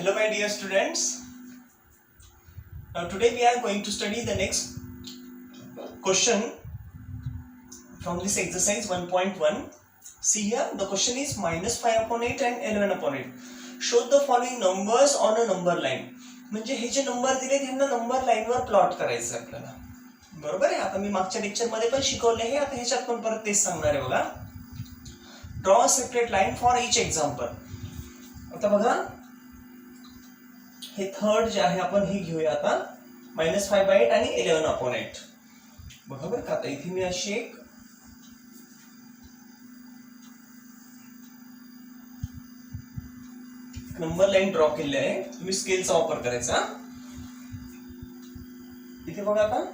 Hello my dear students. Now today we are going to study the next question from this exercise 1.1. See here, the question is -5/8 and 11/8. Show the following numbers on a number line. म्हणजे हे जे number दिले त्यांना number लाईनवर plot करायचं आपल्याला. बरोबर आहे. आता मी मागच्या लेक्चर मध्ये पण शिकवले आहे, आता ह्याच्यात पण परत तेच सांगणार आहे बघा. Draw a separate line for each example. आता बघा, हे थर्ड जे आहे आपण हे घेऊया आता -5/8 आणि 11/8. बघा बरं का, आता इथे मी अशी एक नंबर लाईन ड्रॉ केली आहे. तुम्ही स्केलचा वापर करायचा. इथे बघा, आता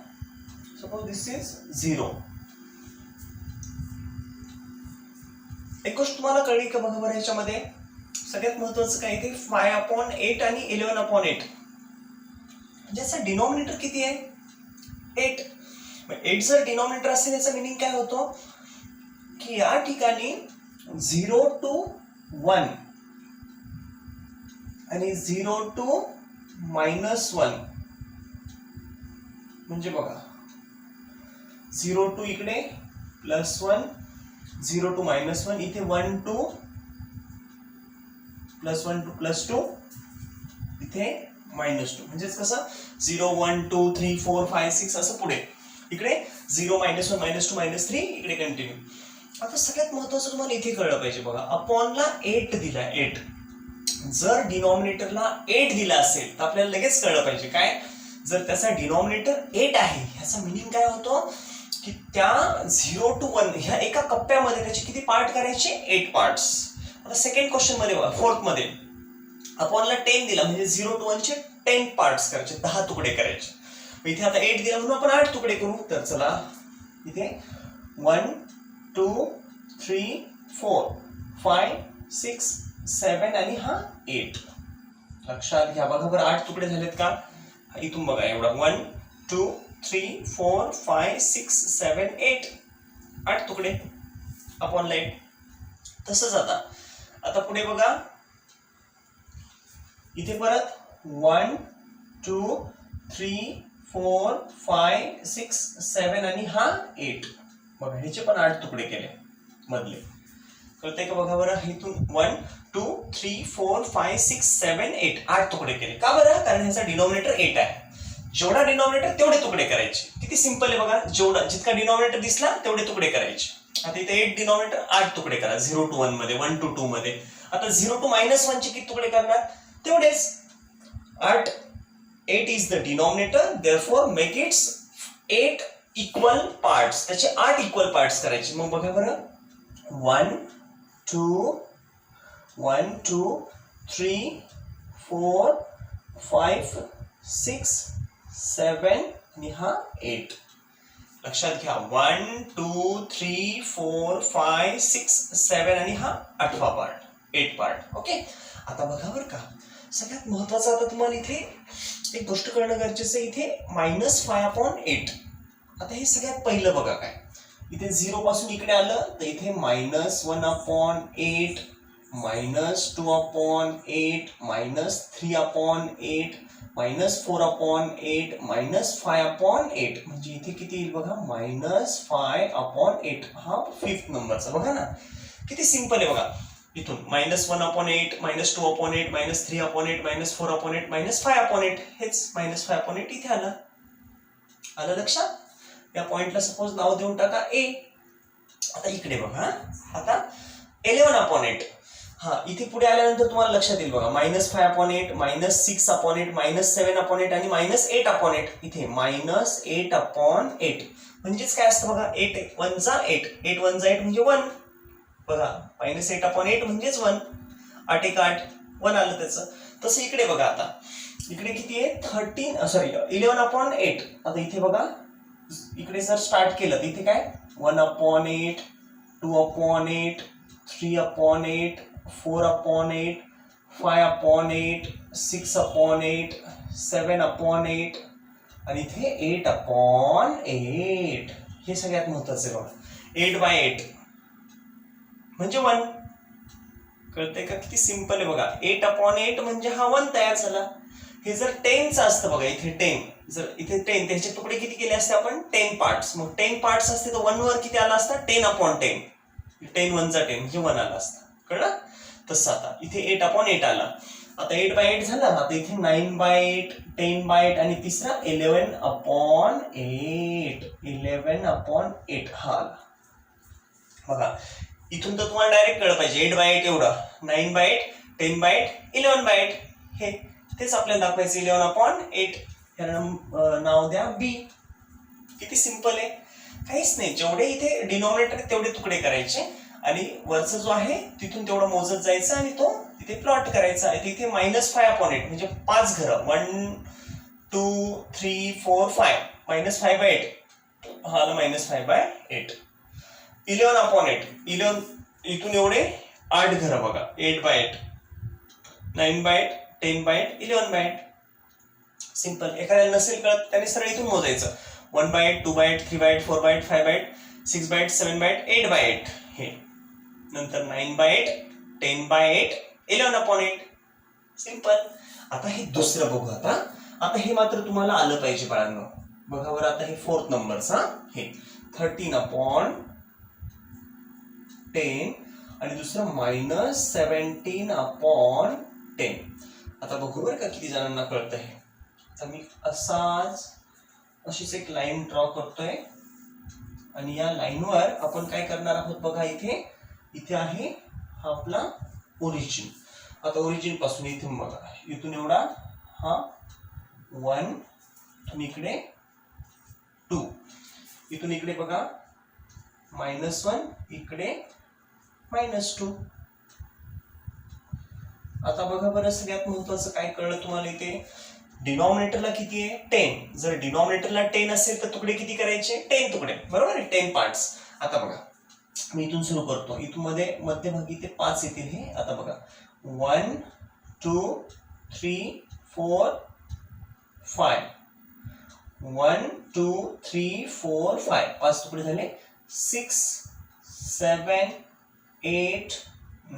सपोज दिस इज 0. एक गोष्ट तुम्हाला कळली का बघा बरं, ह्याच्यामध्ये सगळ्यात महत्वाचं काय ते 5/8 आणि 11/8. ज्याचा डिनॉमिनेटर किती आहे 8. 8 जर डिनॉमिनेटर असेल याचा मिनिंग काय होतो की या ठिकाणी 0 to 1 आणि 0 to -1 म्हणजे बघा 0 to इकडे +1, 0 to -1, इथे 1 to +1 to +2, इथे -2. म्हणजेच कसं 0 1 2 3 4 5 6 असं पुढे. इकडे 0 -1 -2 -3 इकडे कंटिन्यू. आता सगळ्यात महत्वाचं तुम्हाला इथे कळलं पाहिजे बघा, अपॉनला 8 दिला. 8 जर डिनॉमिनेटरला 8 दिला असेल तर आपल्याला लगेच कळलं पाहिजे काय, जर त्याचा डिनॉमिनेटर 8 आहे ह्याचा मिनिंग काय होतो की त्या 0 to 1 ह्या एका कप्प्यामध्ये त्याचे किती पार्ट करायचे 8 पार्ट्स. आता सेकंड क्वेश्चन मध्ये बघा, फोर्थ मध्ये अपॉनला 10 दिला म्हणजे 0 to 1 चे 10 पार्ट्स करायचे, 10 तुकडे करायचे. इथे आता 8 दिला म्हणून आपण 8 तुकडे करू. तर चला इथे 1 2 3 4 5 6 7 आणि हा 8. लक्षात घ्या. बघा बरं 8 तुकडे झालेत का, इथून बघा एवढा 1 2 3 4 5 6 7 8 8 तुकडे अपॉन 8. तसंच आता पुढे बघा, इथे परत 1 2 3 4 5 6 7 आणि हा 8. बघा ह्याचे पण 8 तुकडे केले मधले. कळतंय का बघा बरं, इथून 1 2 3 4 5 6 7 8 8 तुकडे केले. का बरं, कारण ह्याचा डिनॉमिनेटर 8 आहे. जेवढा डिनॉमिनेटर तेवढे तुकडे करायचे. किती सिंपल आहे बघा, जेवढा जितका डिनॉमिनेटर दिसला तेवढे तुकडे करायचे. आता इथे 8 डिनॉमिनेटर 8 तुकडे करा 0 to 1 मध्ये, 1 to 2 मध्ये. आता 0 to -1 चे किती तुकडे करणार तेवढेच 8. 8 is the denominator, therefore make its 8 equal parts. त्याचे 8 इक्वल पार्ट्स करायचे. मग बघा बरं 1 2 1 2 3 4 5 6 7 आणि हा 8. लक्षात घ्या 1 2 3 4 5 6 7 आणि हा 8वा पार्ट 8 पार्ट. ओके. आता बघा बरं का, सगळ्यात महत्वाचं आता तुम्हाला इथे एक गोष्ट कळणं गरजेचं आहे. इथे -5/8. आता हे सगळ्यात पहिलं बघा काय, इथे 0 पासून इकडे आलं तर इथे -1/8 -2/8 -3/8 -4/8 -5/8 म्हणजे इथे किती येईल बघा -5/8. हा 5th नंबरचा बघा ना, किती सिंपल आहे बघा. इथून -1/8 -2/8 -3/8 -4/8 -5/8 हेच -5/8 इथे आलं लक्षात. या पॉइंटला सपोज नाव देऊन टाका A. आता इकडे बघा, आता 11/8. हा इथे पुढे आल्यानंतर तुम्हाला लक्षात येईल बघा -5/8 -6/8 -7/8 आणि -8/8. इथे -8/8 म्हणजेच काय असतं बघा, 8 1 जा 8 8 1 जा 8 म्हणजे 1. बघा -8/8 म्हणजेच 1. 8 1 8 1 आलं त्याचं. तसं इकडे बघा, आता इकडे किती आहे 11/8. आता इथे बघा, इकडे जर स्टार्ट केलं तर इथे काय 1/8 2/8 3/8 4/8 5/8 6/8 7/8 आणि इथे 8/8. हे सगळ्यात महत्वाचं आहे बघा. 8/8 म्हणजे 1. कळतंय का? किती सिंपल आहे बघा. 8/8 म्हणजे हा 1 तयार झाला. हे जर 10चं असतं बघा, इथे 10, जर इथे 10, त्याचे तुकडे किती केले असते आपण? 10 पार्ट्स. मग 10 पार्ट्स असते तर 1 वर किती आला असता? 10/10. 10 1 चा 10 म्हणजे 1 आला असता. कळलं? तसं आता इथे 8/8 आला. आता 8/8 झाला. आता इथे 9/8, 10/8 आणि तिसरा 11/8. 11/8 हा आला. बघा इथून तर तुम्हाला डायरेक्ट कळलं पाहिजे 8/8 एवढा, 9/8, 10/8, 11/8. हे तेच आपल्याला दाखवायचं 11/8. याला नाव द्या बी. किती सिंपल आहे, काहीच नाही. जेवढे इथे डिनॉमिनेटर तेवढे तुकडे करायचे आणि वरचा जो आहे तिथून तेवढं मोजत जायचं आणि तो तिथे प्लॉट करायचा. इथे -5/8 म्हणजे 5 घरं. 1 2 3 4 5 -5/8 हा आला -5/8. 11/8 11 इथून एवढे 8 घरं बघा. 8/8, 9/8, 10/8, 11/8. सिंपल. एखाद्याला नसेल कळत त्याने सरळ इथून मोजायचं. 1/8, 2/8, 3/8, 4/8, 5/8, 6/8, 7/8, 8/8. हे नंतर 9/8, 10/8, 11/8. सिंपल. आता हे दुसरं बघू. आता हे मात्र तुम्हाला आलं पाहिजे बाळांनो. बघा बरं आता हे 4th नंबरचा. हे 13/10 आणि दुसरं -17/10. आता बघू बरं का किती जणांना कळतं हे. तर मी अशीच एक लाईन ड्रॉ करतोय आणि या लाईनवर आपण काय करणार आहोत बघा. इथे आहे हा आपला ओरिजिन. आता ओरिजिन पासून इथून बघा, इथून एवढा हा 1, इथून इकडे 2, इथून इकडे बघा -1, इकडे -2. आता बघा बरं सगळ्यात महत्वाचं काय कळलं तुम्हाला इथे. डिनॉमिनेटरला किती आहे? 10. जर डिनॉमिनेटरला 10 असेल तर तुकडे किती करायचे? 10 तुकडे. बरोबर आहे, 10 पार्ट्स. आता बघा मी इथून सुरू करतो. इथून मध्यभागी ते 5 येतील. हे आता बघा 1 2 3 4 5 1 2 3 4 5 5 तुकडे झाले. 6 7 8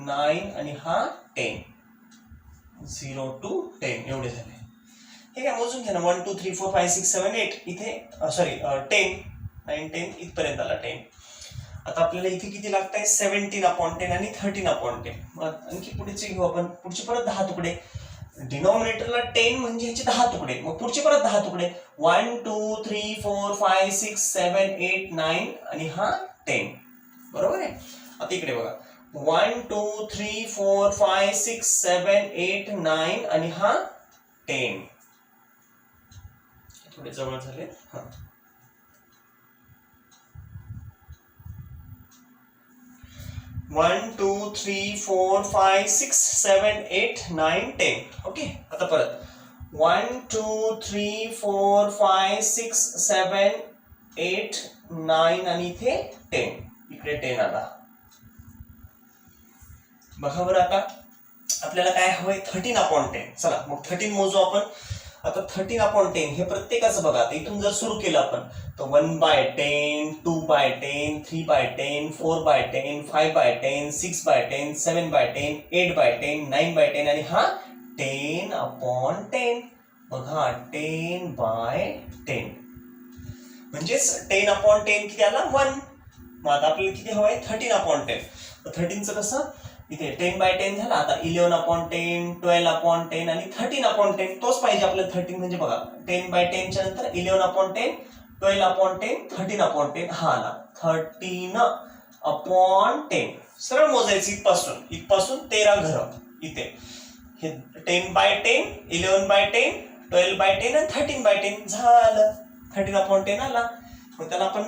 9 आणि हा 10. 0 to 10 एवढे झाले. हे काय मोजून घ्या ना. 1 2 3 4 5 6 7 8 इथे 10 9 10 इथपर्यंत आला 10. आता आपल्याला इथे किती लागत आहे? 17/10 आणि 13/10. आणखी पुढचे घेऊ आपण. पुढचे परत 10 तुकडे. डिनॉमिनेटरला 10 म्हणजे ह्याचे 10 तुकडे. मग पुढचे परत 10 तुकडे. 1 2 3 4 5 6 7 8 9 आणि हा 10. बरोबर आहे. आता इकडे बघा 1 2 3 4 5 6 7 8 9 आणि हा 10. थोडे जवळ झाले. 1 2 3 4 5 6 7 8 9 10. ओके. आता परत 1 2 3 4 5 6 7 8 9 आणि इथे 10. इकडे 10 आला. बघा बरं आता आपल्याला काय हवंय? 13/10. चला मग 13 मोजू आपण. आता 13/10 हे प्रत्येकाचं बघा. आता इथून जर सुरू केलं आपण तर 1/10, 2/10, 3/10, 4/10, 5/10, 6/10, 7/10, 8/10, 9/10 आणि हा 10/10. बघा 10/10 म्हणजेच 10/10 किती आला? 1. मग आता आपल्याला किती हवंय? 13/10. 13चं कसं? इथे 10/10 झाला. आता 11/10, 12/10 आणि 13/10. तोच पाहिजे आपल्याला 13 म्हणजे बघा 10/10 च्या नंतर 11/10, 12/10, 13/10 हा आला. 13/10. सरळ मोजायचं इथपासून 13 घरं इथे. हे 10/10, 11/10, 12/10 आणि 13/10 झालं. 13/10 आला. मग त्याला आपण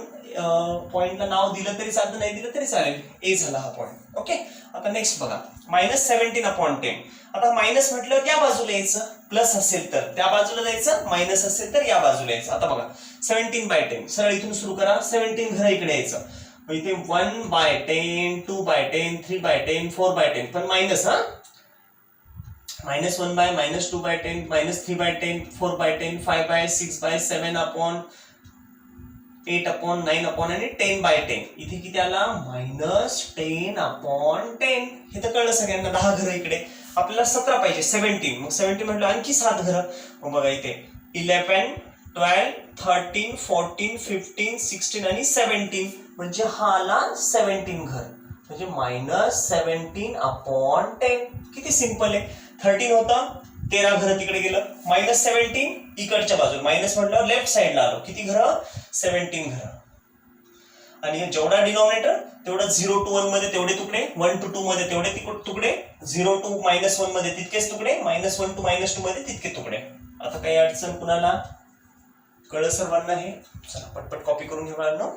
पॉइंटला नाव दिलं तरी चालतं, नाही दिलं तरी चालेल. ए झाला हा पॉइंट. ओके. आता नेक्स्ट बघा -17/10. आता मायनस म्हटलं या बाजूला यायचं. प्लस असेल तर त्या बाजूला जायचं, मायनस असेल तर या बाजूला यायचं. आता बघा 17/10 सरळ इथून सुरू करा. 17 घर इकडे यायचं. मग इथे 1/10, 2/10, 3/10, 4/10 पण मायनस. -1/, -2/10, -3/10, 4/10, 5/6/7 8/9 आणि 10/10. इथे किती आला -10/10. हे तर कळलं सगळ्यांना. 10 घरं इकडे, आपल्याला 17 पाहिजे, 17. मग 17 म्हटलं आणखी 7 घरं. मग बघा इथे 11, 12, 13, 14, 15, 16 आणि 17. म्हणजे हा आला 17 घर. म्हणजे -17/10. किती सिंपल आहे. 13 होता, 13 घरं तिकडे गेलं. -17 इकडच्या बाजूला, मायनस म्हटल्यावर लेफ्ट साइडला आलो. किती घरं? 17 घरं. आणि जेवढा डिनॉमिनेटर तेवढा 0 to 1 मध्ये तेवढे तुकडे, 1 to 2 मध्ये तेवढे तुकडे, 0 to -1 मध्ये तितकेच तुकडे, -1 to -2 मध्ये तितके तुकडे. आता काही अडचण कुणाला? कळलं सर्वांना हे? चला पटपट कॉपी करून घ्या मुलांनो.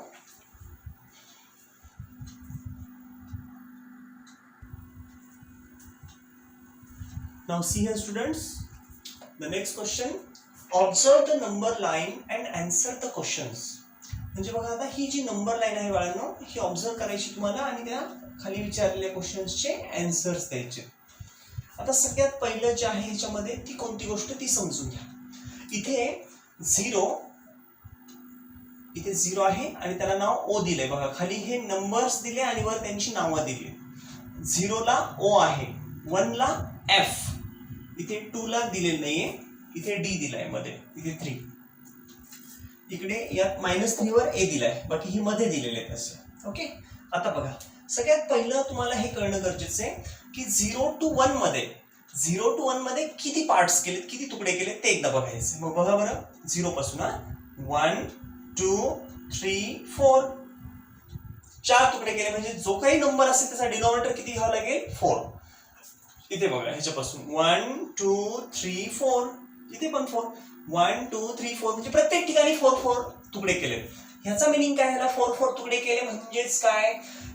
Now see here students, the next question, observe the number line and answer the questions. म्हणजे बघा आता ही जी नंबर लाईन आहे बाळांनो, ही ऑब्झर्व करायची तुम्हाला आणि त्या खाली विचारलेल्या क्वेश्चन्सचे आन्सर्स द्यायचे. आता सगळ्यात पहिलं जे आहे ह्याच्यामध्ये ती कोणती गोष्ट ती समजून घ्या. इथे 0 आहे आणि त्याला नाव O दिलंय. बघा खाली हे नंबर्स दिले आणि वर त्यांची नावं दिली. 0 ला O आहे, 1 ला F, इथे 2 ला दिलेलं नाहीये, इथे D दिलाय मध्ये, इथे 3, इकडे यात -3 वर A दिलाय, बाकी ही मध्ये दिलेले आहेत असे. ओके. आता बघा सगळ्यात पहिलं तुम्हाला हे कळणं गरजेचं आहे की 0 to 1 मध्ये किती पार्ट्स केलेत, किती तुकडे केलेत ते एकदा बघायचे. मग बघा बरं 0 पासून 1 2 3 4 4 तुकडे केले. म्हणजे जो काही नंबर असेल त्याचा डिनॉमिनेटर किती घ्यावा लागेल? 4. इथे बघा ह्याच्यापासून 1 2 3 4, इथे पण 4, 1 2 3 4, म्हणजे प्रत्येक ठिकाणी 4 तुकडे केले. ह्याचा मिनिंग काय? ह्याला 4 तुकडे केले म्हणजेच काय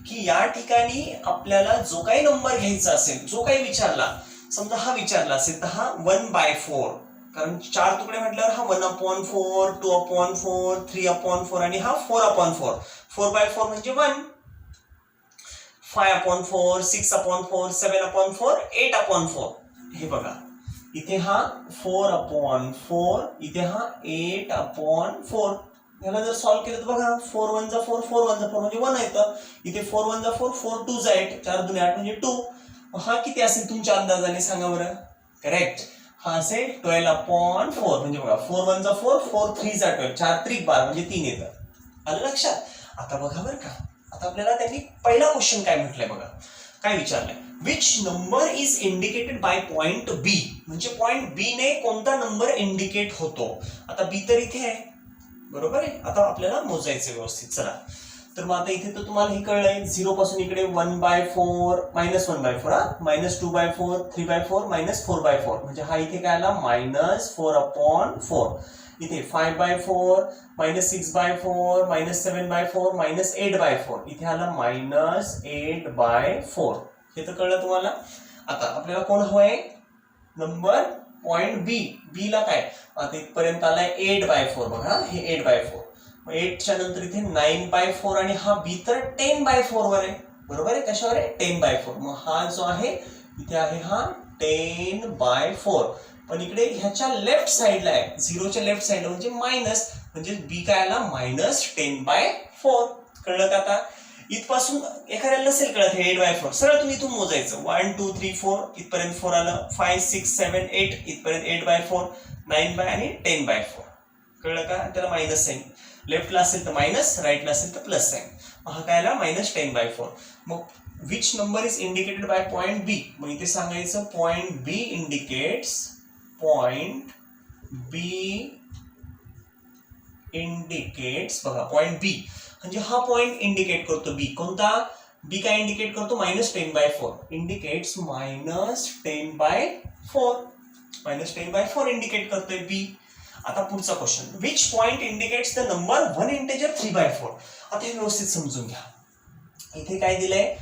की या ठिकाणी आपल्याला जो काही नंबर घ्यायचा असेल, जो काही विचारला, समजा हा विचारला असेल तर हा 1/4, कारण 4 तुकडे म्हटल्यावर हा 1/4, 2/4, 3/4 आणि हा 4/4. 4/4 म्हणजे 1, 5/4, 6/4, 7/4, 8/4. हे बघा इथे हा 4/4, इथे हा 8/4. याला जर सॉल्व्ह केलं तर बघा 4 1 जा 4, 4 1 जा 4 म्हणजे 1 येतं. इथे 4 1 जा 4, 4 2 जा 8, 4 2 8 म्हणजे 2. हा किती असेल तुमच्या अंदाजाने सांगा बरं? करेक्ट, हा असेल 12/4. म्हणजे बघा 4 1 जा 4, 4 3 जा 12, 4 3 12 म्हणजे 3 येतं. आलं लक्षात? आता बघा बरं का, आता आपल्याला त्यांनी पहिला क्वेश्चन काय म्हटलंय बघा, काय विचारलंय? Which number is indicated by point B. म्हणजे पॉइंट बी ने कोणता नंबर इंडिकेट होतो. आता बी तर इथे आहे, बरोबर आहे. आता आपल्याला मोजायचं व्यवस्थित. चला तर मग आता इथे तर तुम्हाला हे कळलंय 0 पासून इकडे 1/4, -1/4, -2/4, 3/4, -4/4. म्हणजे हा इथे काय आला? -4/4. इथे 5/4, -6/4, -7/4, -8/4. इथे आला -8/4. हे तर कळलं तुम्हाला. आता आपल्याला कोण हवंय? नंबर पॉइंट बी. बी ला काय? आता इथपर्यंत आलाय 8/4. बघा हे 8/4. मग 8च्या नंतर इथे 9/4 आणि हा बी तर 10/4 वर आहे, बरोबर आहे. कशावर आहे? 10/4. मग हा जो आहे इथे आहे हा 10/4. पण इकडे ह्याच्या लेफ्ट साइडला आहे, 0च्या लेफ्ट साइडला म्हणजे मायनस, म्हणजे बी काय आला? -10/4. कळलं का? आता इथपासून एखाद्याला नसेल कळत हे 8/4, सरळ तुम्ही इथून मोजायचं. 1 2 3 4 इथपर्यंत 4 आलं, 5 6 7 8 इथपर्यंत 8/4, 9 आणि 10/4. कळलं का? त्याला मायनस साईन, लेफ्टला असेल तर मायनस, राईटला असेल तर प्लस साईन. हा काय आला? -10/4. मग which number is indicated by point B. मग इथे सांगायचं point B indicates, point B indicates. बघा पॉइंट बी म्हणजे हा पॉइंट इंडिकेट करतो बी. कोणता? बी काय इंडिकेट करतो? -10/4. इंडिकेट्स -10/4. -10/4 इंडिकेट करतोय बी. आता पुढचा question, which point indicates the number 1 integer 3/4. आता हे व्यवस्थित समजून घ्या. इथे काय दिलंय?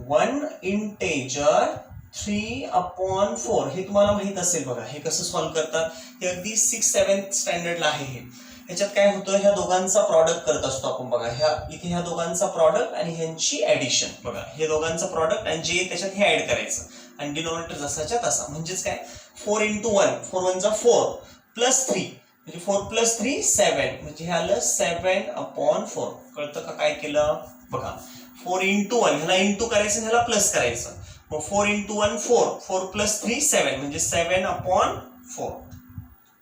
1 इंटिजर 3/4. हे तुम्हाला माहित असेल. बघा हे कसं सॉल्व्ह करतात, हे अगदी 6th 7th स्टँडर्डला आहे हे. ह्याच्यात काय होतं? ह्या दोघांचा प्रॉडक्ट करत असतो आपण. बघा इथे ह्या दोघांचा प्रॉडक्ट आणि ह्यांची ऍडिशन. बघा हे दोघांचा प्रॉडक्ट आणि जे त्याच्यात हे ऍड करायचं आणि डिनॉमिनेटर जसाच्या तसा. म्हणजेच काय? 4 × 1, 4 1 जा 4 +3 म्हणजे 4 + 3 7 म्हणजे हे आलं 7/4. कळतं का काय केलं बघा. 4 × 1 ह्याला इंटू करायचं ह्याला प्लस करायचं. मग 4 × 1 4 4 + 3 7 म्हणजे 7/4.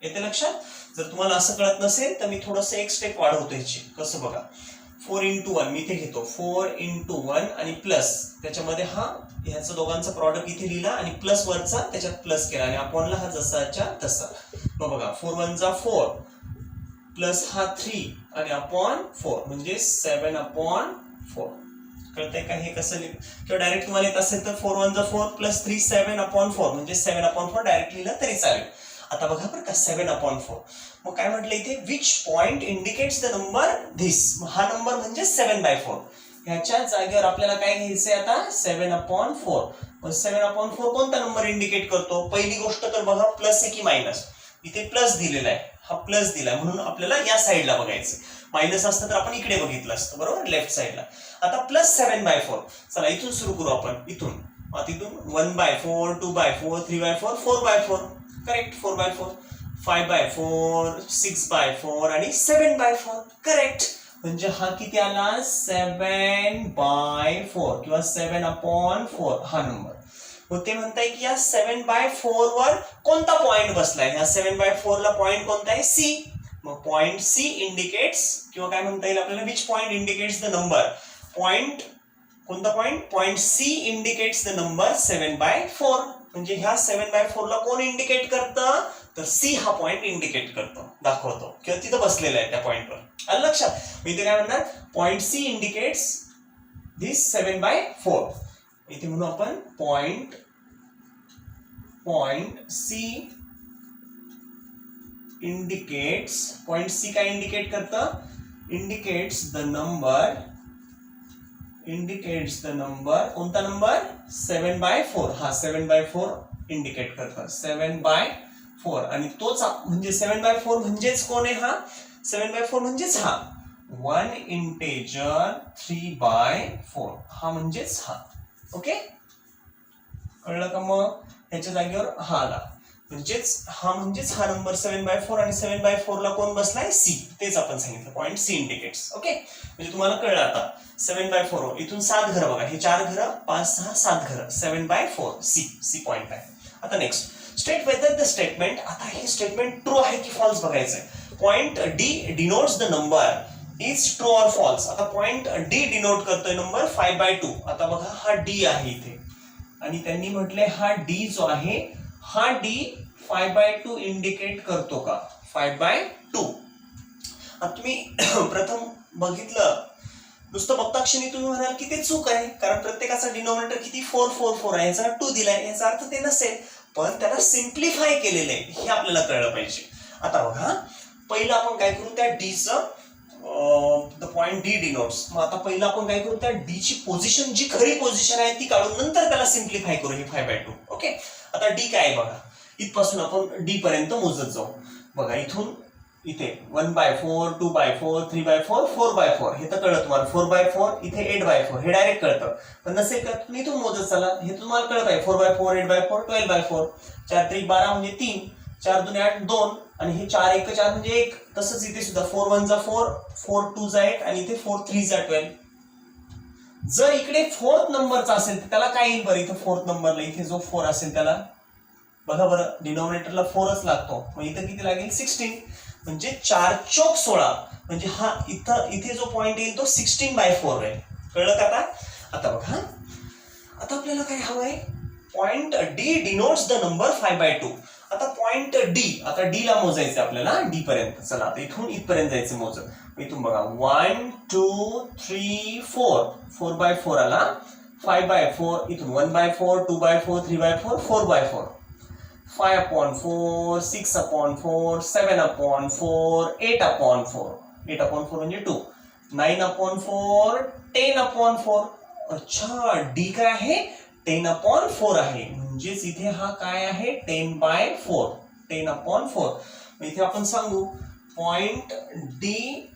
येते लक्षात. जर तुम्हाला असं कळत नसेल तर मी थोडंसं एक स्टेप वाढवतो ह्याची. कसं बघा. 4 × 1 मी इथे घेतो 4 × 1 आणि प्लस त्याच्यामध्ये हा ह्याचं दोघांचा प्रॉडक्ट इथे लिहिला आणि प्लस वरचा त्याच्यात प्लस केला आणि अपॉनला हा जसाच्या तसा. मग बघा 4 × 1 = 4 प्लस हा 3 आणि अपॉन 4 म्हणजे 7/4. कळतंय का हे कसं किंवा डायरेक्ट तुम्हाला येत असेल तर 4 × 1 = 4 प्लस 3 7/4 म्हणजे 7/4 डायरेक्ट लिहिलं तरी चालेल. आता बघा बरं का 7/4. मग काय म्हटलं इथे which point indicates the number this. हा नंबर म्हणजे 7/4. ह्याच्या जागेवर आपल्याला काय घ्यायचंय आता 7/4. मग 7/4 कोणता नंबर इंडिकेट करतो. पहिली गोष्ट तर बघा प्लस आहे की मायनस. इथे प्लस दिलेला आहे हा प्लस दिलाय म्हणून आपल्याला या साईडला बघायचं. मायनस असतं तर आपण इकडे बघितलं असतं बरोबर लेफ्ट साईडला. आता प्लस 7/4. चला इथून सुरू करू आपण इथून. इथून 1/4 2/4 3/4 4/4. करेक्ट 4/4 5/4 6/4 आणि 7/4. करेक्ट. म्हणजे हा किती आला 7/4 किंवा 7/4 हा नंबर. मग ते म्हणताय की या 7/4 वर कोणता पॉइंट बसलाय. ह्या 7/4 ला पॉइंट कोणता आहे सी. मग पॉइंट सी इंडिकेट्स किंवा काय म्हणता येईल आपल्याला which point indicates the number. Point कोणता point point C indicates the number 7/4. म्हणजे ह्या 7/4 ला कोण इंडिकेट करतं तर सी हा पॉइंट इंडिकेट करतो दाखवतो किंवा तिथं बसलेला आहे त्या पॉइंटवर. आलं लक्षात. मी इथे काय म्हणणार पॉइंट सी इंडिकेट्स दिस 7/4. इथे म्हणू आपण point C indicates. Point C काय इंडिकेट करतं इंडिकेट्स द नंबर कोणता नंबर 7/4. हा 7/4 इंडिकेट करतं 7/4 आणि तोच म्हणजे 7/4 म्हणजेच कोण आहे हा 7/4 म्हणजेच हा 1 इंटेजर 3/4 हा म्हणजेच हा. ओके कळलं का. मग ह्याच्या जागेवर हा आला म्हणजेच हा नंबर 7/4 आणि 7/4 ला कोण बसलाय सी. तेच आपण सांगितलं पॉइंट सी इंडिकेट्स. ओके म्हणजे तुम्हाला कळलं आता 7/4 इथून 7 घरं बघा हे 4 घरं 5 6 7 घरं 7/4 सी पॉइंट आहे. आता next state whether the statement. आता हे स्टेटमेंट ट्रू आहे की फॉल्स बघायचंय. Point D denotes the number is true or false. आता पॉइंट डी डिनोट करतोय नंबर 5/2. आता बघा हा डी आहे इथे आणि त्यांनी म्हटलंय हा डी जो आहे हा डी 5/2 इंडिकेट करतो का 5/2. आता तुम्ही प्रथम बघितलं नुसतं बघता क्षणी तुम्ही म्हणाल की ते चूक आहे कारण प्रत्येकाचा डिनॉमिनेटर किती 4 4 4 आहे. याचा 2 दिलाय याचा अर्थ ते नसेल पण त्याला सिम्प्लिफाय केलेलं आहे हे आपल्याला कळलं पाहिजे. आता बघा पहिलं आपण काय करू त्या डीचं द पॉइंट डी डिनोट्स. मग आता पहिलं आपण काय करू त्या डी ची पोझिशन जी खरी पोझिशन आहे ती काढून नंतर त्याला सिम्प्लिफाय करू हे 5/2. ओके आता डी काय आहे बघा इथपासून आपण डी पर्यंत मोजत जाऊ. बघा इथून इथे 1/4 2/4 3/4 4/4 हे तर कळलं तुम्हाला. 4/4 इथे 8/4 हे डायरेक्ट कळतं पण नसेल का तुम्ही इथून मोजत चला हे तुम्हाला कळत आहे. 4/4 8/4 12/4 4 3 12 म्हणजे 3 4 2 8 2 आणि हे 4 1 4 म्हणजे 1. तसंच इथे सुद्धा 4 1 = 4 4 2 = 8 आणि इथे 4 3 = 12. जर इकडे 4th नंबरचा असेल तर त्याला काय येईल बरं इथे 4th नंबरला इथे जो 4 असेल त्याला बघा बरं डिनॉमिनेटरला 4च लागतो. मग इथं किती लागेल 16 म्हणजे 4 चौक 16 म्हणजे हा इथे जो पॉइंट येईल तो 16/4 आहे. कळलं का आता बघा आता आपल्याला काय हवंय point D denotes the number 5/2. आता पॉइंट डी आता डी ला मोजायचं आपल्याला डी पर्यंत. चला आता इथून इथपर्यंत जायचं मोजत. इथून बघा 1 2 3 4 4/4 आला 5/4 इथून 1/4 2/4 3/4 4/4 5/4 6/4 7/4 8/4 8/4 म्हणजे 2 9/4 10/4. अच्छा डी काय आहे 10/4 आहे म्हणजेच इथे हा काय आहे 10/4 10/4. इथे आपण सांगू point D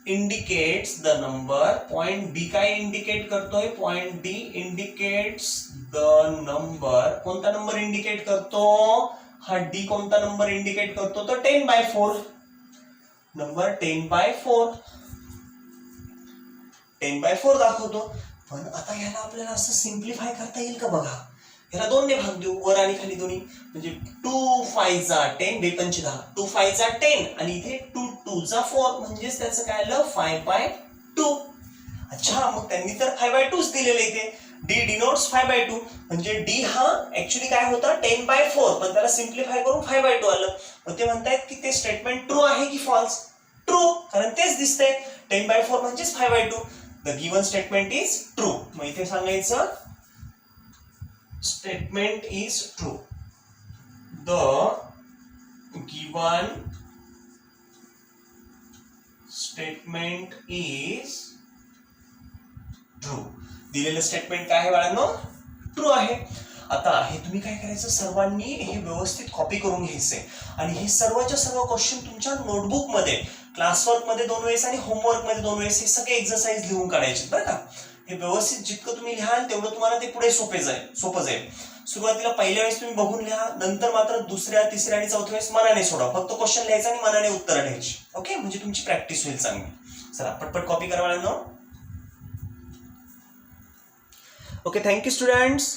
indicates the number. Point D काय इंडिकेट करतोय point D indicates the number. कोणता नंबर इंडिकेट करतो हा डी कोणता नंबर इंडिकेट करतो तर 10/4 नंबर 10/4 10/4 दाखवतो. पण आता याला आपल्याला असं सिम्प्लिफाय करता येईल का बघा. याला 2 ने भाग देऊ, वर आणि खाली दोन्ही, म्हणजे 2 5 जा 10 2 10 2 5 जा 10 आणि इथे 2 2 जा 4 म्हणजेच त्याचं काय आलं 5/2. अच्छा, मग त्यांनी तर 5/2 दिलेलं इथे. डी डिनोट्स 5/2 म्हणजे डी हा ऍक्च्युली काय होता 10/4 पण त्याला सिम्प्लिफाय करून 5/2 आलं. मग ते म्हणतायत की ते स्टेटमेंट ट्रू आहे की फॉल्स. ट्रू, कारण तेच दिसतंय 10/4 म्हणजेच 5/2. The given statement is true. मग इथे सांगायचं statement is true. The given statement is true. दिलेलं स्टेटमेंट काय आहे बाळांनो, ट्रू आहे. आता हे तुम्ही काय करायचं, सर्वांनी हे व्यवस्थित कॉपी करून घ्यायचंय आणि हे सर्वच्या सर्व क्वेश्चन तुमच्या नोटबुक मध्ये, क्लासवर्क मध्ये 2 वेळेस आणि होमवर्क मध्ये 2 वेळेस हे सगळे एक्सरसाइज लिहून काढायचे बरं का. हे व्यवस्थित जितकं तुम्ही लिहाल तेवढं तुम्हाला ते पुढे सोपं जाईल. सुरुवातीला पहिल्या वेळेस तुम्ही बघून लिहा, नंतर मात्र दुसऱ्या तिसऱ्या आणि चौथ्या वेळेस मनाने सोडा. फक्त क्वेश्चन लिहायचा आणि मनाने उत्तर द्यायची. ओके, म्हणजे तुमची प्रॅक्टिस होईल चांगली. चला पटपट कॉपी करा बाळांनो. Okay, thank you students.